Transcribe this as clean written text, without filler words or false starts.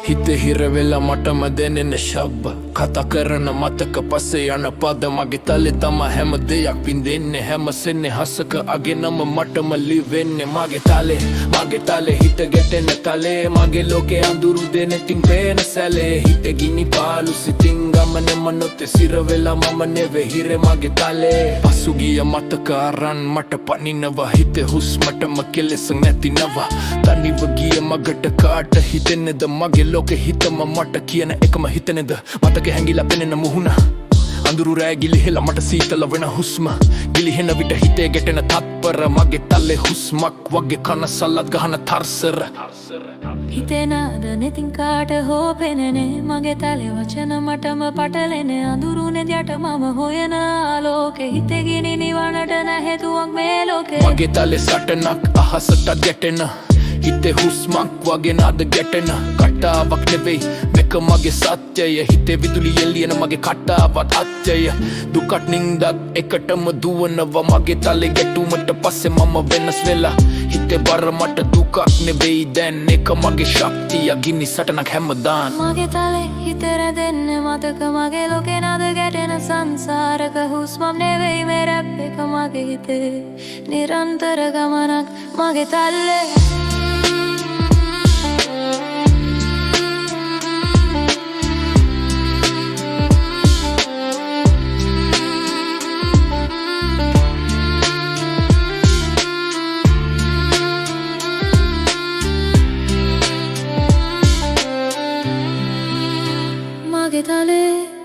හිත හිරවෙලා මටම දැනෙන ශබ්බ කතා කරන මතක පස්සේ යන පද මගේ තලේ තම හැම දෙයක් පින්දෙන්නේ හැම සෙන්නේ හසක අගෙනම මටම ලිවෙන්නේ මගේ තලේ හිත ගැටෙන තලේ මගේ ලෝකේ අඳුරු දෙනෙතින් පේන සැලේ හිත ගිනි පාලු සිතින් ගමනේ මනොතේ සිරවෙලා මම නෙවෙයි හිරේ මගේ තලේ පසුගිය මතක අරන් මට පනිනවා හිතේ හුස්මටම කෙලෙස නැතිනවා තනිව ගිය මගට කාට හිතෙන්නේද මගේ ලෝකෙ හිතම මට කියන එකම හිතනේද මතක හැංගිලා පෙනෙන මුහුණ අඳුරු රෑ ගිලිහෙලා මට සීතල වෙන හුස්ම ගිලිහෙන විට හිතේ ගැටෙන තත්පර මගේ තල්ලේ හුස්මක් වගේ කන සල්ලත් ගහන තරසර හිතේ නාද නෙතින් කාට හෝ පෙනෙනේ මගේ තලේ වචන මටම පටලෙනේ අඳුරුනේ යට මම හොයන ආලෝකේ හිතේ ගිනි නිවනට නැහෙතුවක් මේ ලෝකේ මගේ තලේ සටනක් අහසට ගැටෙන හිතේ හුස්මක් වගේ නාද ගැටෙන කටාවක් නෙවෙයි මේක මගේ සත්‍යය හිතේ විදුලි එළියන මගේ කටාවත් අත්‍යය දුකත් නින්දත් එකටම දුවනවා මගේ තලේ ගැටුමට පස්සේ මම වෙනස් වෙලා හිතේ බර මට දුකක් නෙවෙයි දැන් එක මගේ ශක්තිය ගිනි සටනක් හැමදාම මගේ තලේ හිත රැඳෙන්නේ මතක මගේ ලෝකේ නාද ගැටෙන සංසාරක හුස්මක් නෙවෙයි මේ රැප් එක මගේ හිතේ නිරන්තර ගමනක් මගේ තලේ Magdalene